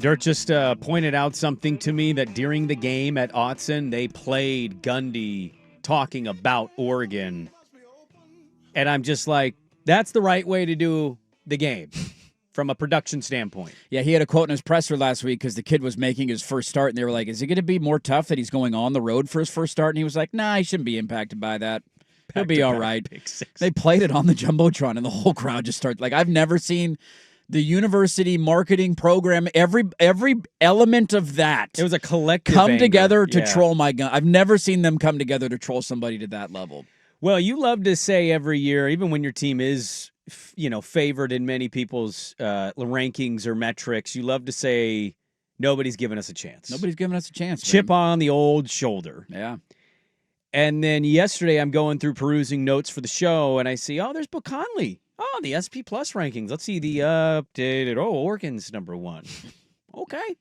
Dirt just pointed out something to me that during the game at Autzen, they played Gundy talking about Oregon. And I'm just like, that's the right way to do the game from a production standpoint. Yeah, he had a quote in his presser last week because the kid was making his first start, and they were like, is it going to be more tough that he's going on the road for his first start? And he was like, nah, he shouldn't be impacted by that. He'll be all right. They played it on the Jumbotron, and the whole crowd just started. Like, I've never seen the university marketing program, every element of that. It was a collective come anger. together to troll my gun. I've never seen them come together to troll somebody to that level. Well, you love to say every year, even when your team is, favored in many people's rankings or metrics, you love to say nobody's giving us a chance. Nobody's giving us a chance. Chip on the old shoulder. Yeah. And then yesterday, I'm going through perusing notes for the show, and I see, there's Bill Conley. Oh, the SP Plus rankings. Let's see the updated. Oregon's number one. Okay.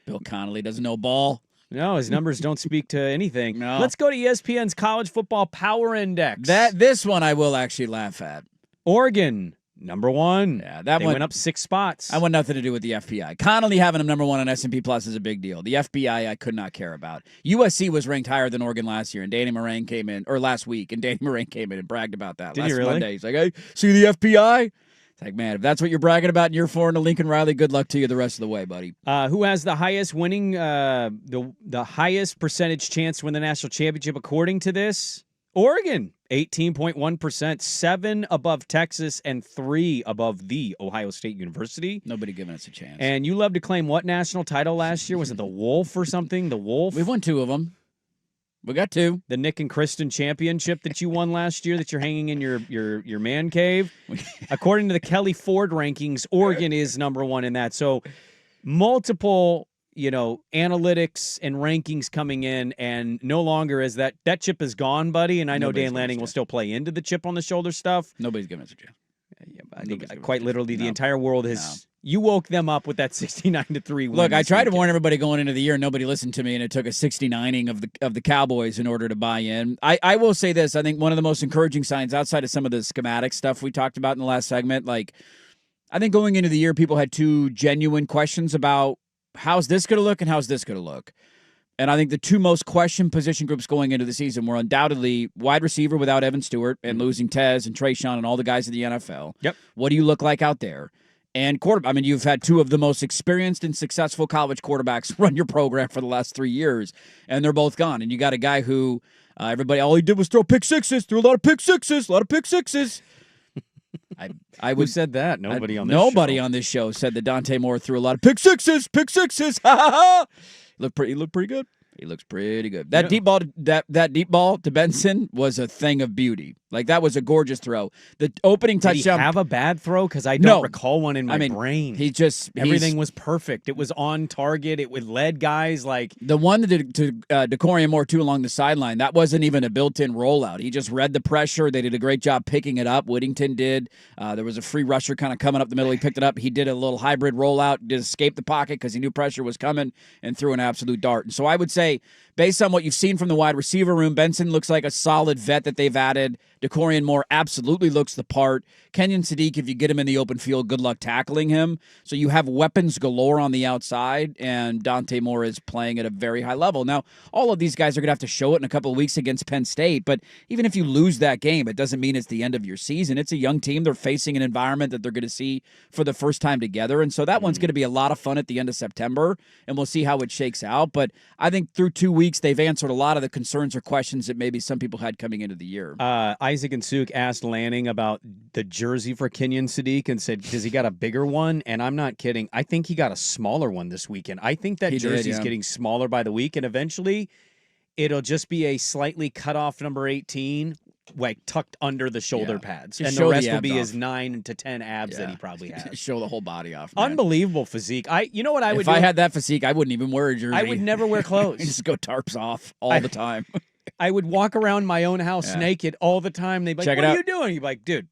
Bill Connolly doesn't know ball. No, his numbers don't speak to anything. No. Let's go to ESPN's College Football Power Index. This one I will actually laugh at. Oregon, number one. Yeah, they went up 6 spots. I want nothing to do with the FPI. Connolly having him number one on S&P Plus is a big deal. The FBI I could not care about. USC was ranked higher than Oregon last year, and Danny Moraine came in, or last week, and Danny Moraine came in and bragged about that. Did last he really? Monday. He's like, hey, see the FBI? It's like, man, if that's what you're bragging about and you're for in Lincoln Riley, good luck to you the rest of the way, buddy. Who has the highest winning, the highest percentage chance to win the national championship according to this? Oregon, 18.1%, 7 above Texas, and 3 above the Ohio State University. Nobody giving us a chance. And you love to claim what national title last year? Was it the Wolf or something? The Wolf? We won 2 of them. We got 2. The Nick and Kristen championship that you won last year that you're hanging in your man cave. According to the Kelly Ford rankings, Oregon is number one in that. So multiple, analytics and rankings coming in, and no longer is that chip is gone, buddy. And I know Dan Lanning will still play into the chip on the shoulder stuff. Nobody's giving us a chance. Yeah, I think quite literally the entire world has. You woke them up with that 69-3 win. Look, I tried to warn everybody going into the year, and nobody listened to me, and it took a 69ing of the Cowboys in order to buy in. I will say this. I think one of the most encouraging signs outside of some of the schematic stuff we talked about in the last segment, I think going into the year, people had 2 genuine questions about how's this going to look and how's this going to look. And I think the 2 most questioned position groups going into the season were undoubtedly wide receiver without Evan Stewart and losing Tez and Trayshawn and all the guys in the NFL. Yep. What do you look like out there? And quarterback. I mean, you've had 2 of the most experienced and successful college quarterbacks run your program for the last 3 years, and they're both gone. And you got a guy who all he did was throw pick sixes, threw a lot of pick sixes. Who said that? Nobody on this show said that Dante Moore threw a lot of pick sixes. Ha ha ha! He looked pretty good. He looks pretty good. That deep ball, that deep ball to Benson was a thing of beauty. Like, that was a gorgeous throw. The opening touchdown. Did he have a bad throw? Because I don't recall one in my brain. Everything was perfect. It was on target. It led guys like the one that did to DeCorian Moore too along the sideline. That wasn't even a built-in rollout. He just read the pressure. They did a great job picking it up. Whittington did. There was a free rusher kind of coming up the middle. He picked it up. He did a little hybrid rollout. Did escape the pocket because he knew pressure was coming and threw an absolute dart. And so I would say, based on what you've seen from the wide receiver room, Benson looks like a solid vet that they've added. DeCorian Moore absolutely looks the part. Kenyon Sadiq, if you get him in the open field, good luck tackling him. So you have weapons galore on the outside, and Dante Moore is playing at a very high level. Now, all of these guys are going to have to show it in a couple of weeks against Penn State, but even if you lose that game, it doesn't mean it's the end of your season. It's a young team. They're facing an environment that they're going to see for the first time together, and so that one's going to be a lot of fun at the end of September, and we'll see how it shakes out. But I think through 2 weeks, they've answered a lot of the concerns or questions that maybe some people had coming into the year. Isaac and Suk asked Lanning about the jersey for Kenyon Sadiq and said, does he got a bigger one? And I'm not kidding. I think he got a smaller one this weekend. I think that jersey's getting smaller by the week, and eventually it'll just be a slightly cut off number 18, like tucked under the shoulder pads. Just and the rest the will be off. his 9 to 10 abs that he probably has. Show the whole body off, man. Unbelievable physique. You know what I would do? If I had that physique, I wouldn't even wear a jersey. I would never wear clothes. Just go tarps off all the time. I would walk around my own house naked all the time. They'd be like, what are you doing? You'd be like, dude,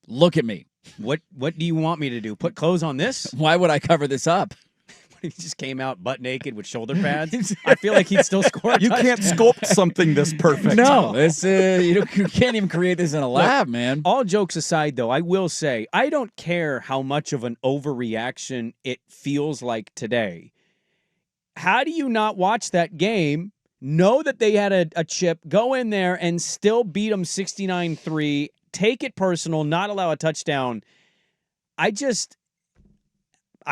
look at me. What do you want me to do? Put clothes on this? Why would I cover this up? he just came out butt naked with shoulder pads, I feel like he'd still score a You can't sculpt something this perfect. No, it's you can't even create this in a lab, man. All jokes aside, though, I will say I don't care how much of an overreaction it feels like today. How do you not watch that game, know that they had a chip, go in there and still beat them 69-3, take it personal, not allow a touchdown? I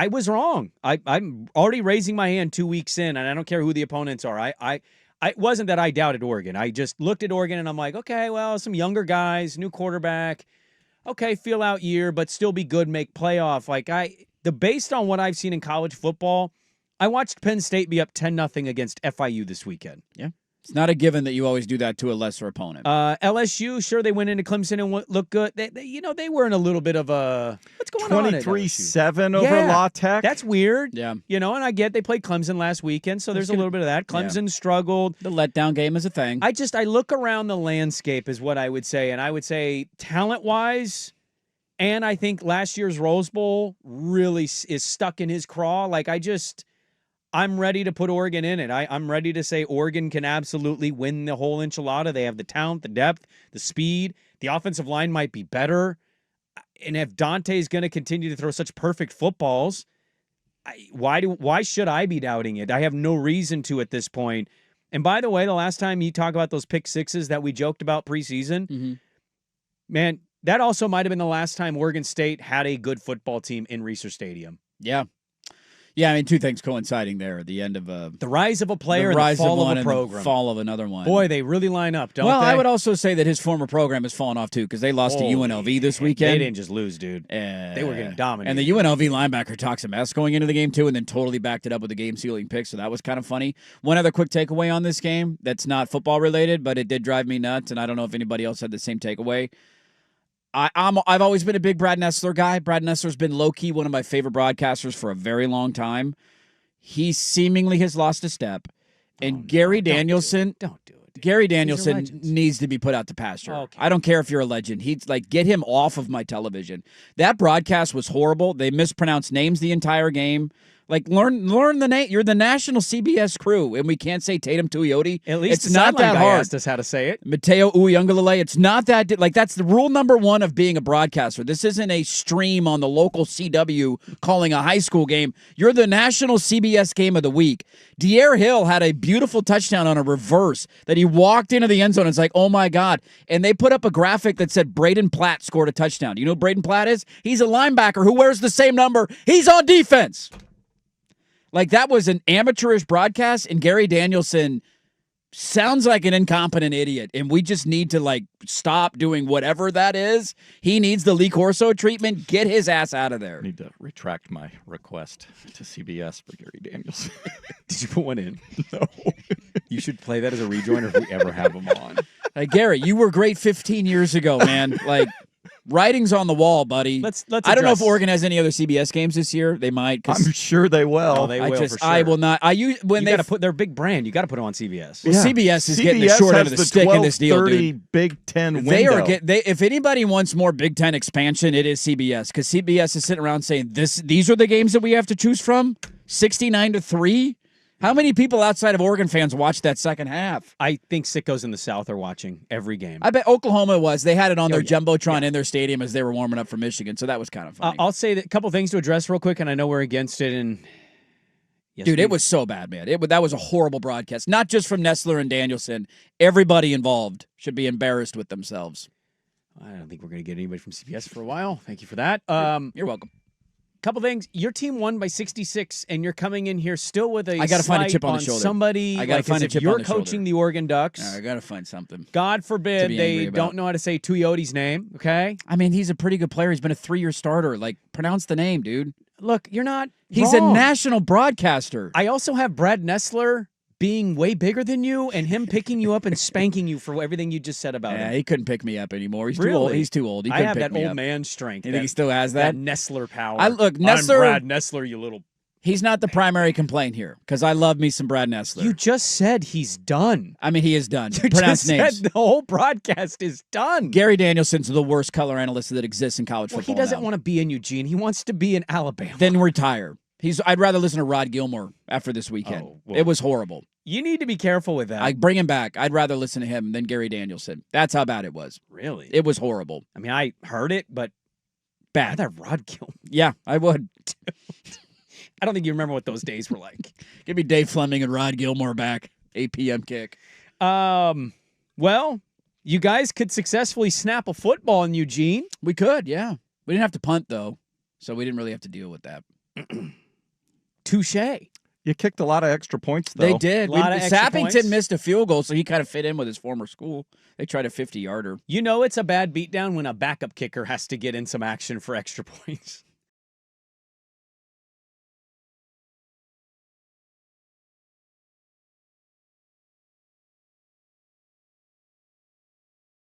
was wrong. I'm already raising my hand 2 weeks in, and I don't care who the opponents are. It wasn't that I doubted Oregon. I just looked at Oregon, and I'm like, okay, well, some younger guys, new quarterback. Okay, feel out year, but still be good, make playoff. Based on what I've seen in college football, I watched Penn State be up 10-0 against FIU this weekend. Yeah. It's not a given that you always do that to a lesser opponent. LSU, sure, they went into Clemson and looked good. They were in a little bit of a what's going on? 23-7 over La Tech. That's weird. Yeah. And I get they played Clemson last weekend, so there's a little bit of that. Clemson struggled. The letdown game is a thing. I look around the landscape is what I would say, and I would say talent-wise, and I think last year's Rose Bowl really is stuck in his craw. I'm ready to put Oregon in it. I'm ready to say Oregon can absolutely win the whole enchilada. They have the talent, the depth, the speed. The offensive line might be better. And if Dante is going to continue to throw such perfect footballs, why should I be doubting it? I have no reason to at this point. And by the way, the last time you talk about those pick sixes that we joked about preseason, man, that also might have been the last time Oregon State had a good football team in Reser Stadium. Yeah. Yeah, I mean, two things coinciding there. The end of the rise of a player and the fall of a program. The fall of another one. Boy, they really line up, don't they? Well, I would also say that his former program has fallen off, too, because they lost to UNLV this weekend. They didn't just lose, dude. They were getting dominated. And the UNLV linebacker talks a mess going into the game, too, and then totally backed it up with a game-sealing pick, so that was kind of funny. One other quick takeaway on this game that's not football-related, but it did drive me nuts, and I don't know if anybody else had the same takeaway. I've always been a big Brad Nessler guy. Brad Nessler's been low-key one of my favorite broadcasters for a very long time. He seemingly has lost a step, and Gary Danielson. Don't do it. Gary Danielson needs to be put out to pasture. Okay. I don't care if you're a legend. He's get him off of my television. That broadcast was horrible. They mispronounced names the entire game. Learn the name. You're the national CBS crew, and we can't say Tatum Tuioti. At least it's not that hard. Asked us how to say it. Mateo Uyunglele. It's not that that's the rule number one of being a broadcaster. This isn't a stream on the local CW calling a high school game. You're the national CBS game of the week. De'Aaron Hill had a beautiful touchdown on a reverse that he walked into the end zone. It's like, oh my God! And they put up a graphic that said Braden Platt scored a touchdown. You know who Braden Platt is? He's a linebacker who wears the same number. He's on defense. That was an amateurish broadcast, and Gary Danielson sounds like an incompetent idiot, and we just need to, stop doing whatever that is. He needs the Lee Corso treatment. Get his ass out of there. I need to retract my request to CBS for Gary Danielson. Did you put one in? No. You should play that as a rejoiner if we ever have him on. Gary, you were great 15 years ago, man. Writing's on the wall, buddy. Let's I don't know if Oregon has any other CBS games this year. They might. I'm sure they will. Oh, they will for sure. I will not. When they put their big brand, you got to put them on CBS. Well, CBS is getting the short end of the stick in this deal, dude. Big Ten window. If anybody wants more Big Ten expansion, it is CBS, because CBS is sitting around saying these are the games that we have to choose from. 69-3. How many people outside of Oregon fans watched that second half? I think sickos in the South are watching every game. I bet Oklahoma was. They had it on their Jumbotron in their stadium as they were warming up for Michigan, so that was kind of funny. I'll say that a couple things to address real quick, and I know we're against it. And dude, it was so bad, man. That was a horrible broadcast. Not just from Nessler and Danielson. Everybody involved should be embarrassed with themselves. I don't think we're going to get anybody from CBS for a while. Thank you for that. You're welcome. Couple things. Your team won by 66, and you're coming in here still with a I gotta find a chip on the shoulder. Somebody. I gotta find a chip you're on the coaching shoulder. the Oregon Ducks. I gotta find something. God forbid they don't know how to say Tuioti's name. Okay. I mean, he's a pretty good player. He's been a 3-year starter. Pronounce the name, dude. Look, you're not. He's wrong. a national broadcaster. I also have Brad Nessler being way bigger than you and him picking you up and spanking you for everything you just said about him. He couldn't pick me up anymore. He's really? too old. He's too old. I have that old man strength. You think he still has that? That Nessler power. Nessler. I'm Brad Nessler, you little. He's not the primary complaint here, because I love me some Brad Nessler. You just said he's done. I mean, he is done. You Pronounce just names. said the whole broadcast is done. Gary Danielson's the worst color analyst that exists in college football. He doesn't now. want to be in Eugene. He wants to be in Alabama. Then retire. I'd rather listen to Rod Gilmore after this weekend. Oh, well. It was horrible. You need to be careful with that. I bring him back. I'd rather listen to him than Gary Danielson. That's how bad it was. Really? It was horrible. I mean, I heard it, but Bad. that Rod Gilmore. Yeah, I would. I don't think you remember what those days were like. Give me Dave Fleming and Rod Gilmore back. 8 p.m. kick. Well, you guys could successfully snap a football in Eugene. We could, yeah. We didn't have to punt, though, so we didn't really have to deal with that. Touche. You kicked a lot of extra points, though. They did. A lot of extra Sappington points. missed a field goal, so he kind of fit in with his former school. They tried a 50-yarder. You know it's a bad beatdown when a backup kicker has to get in some action for extra points.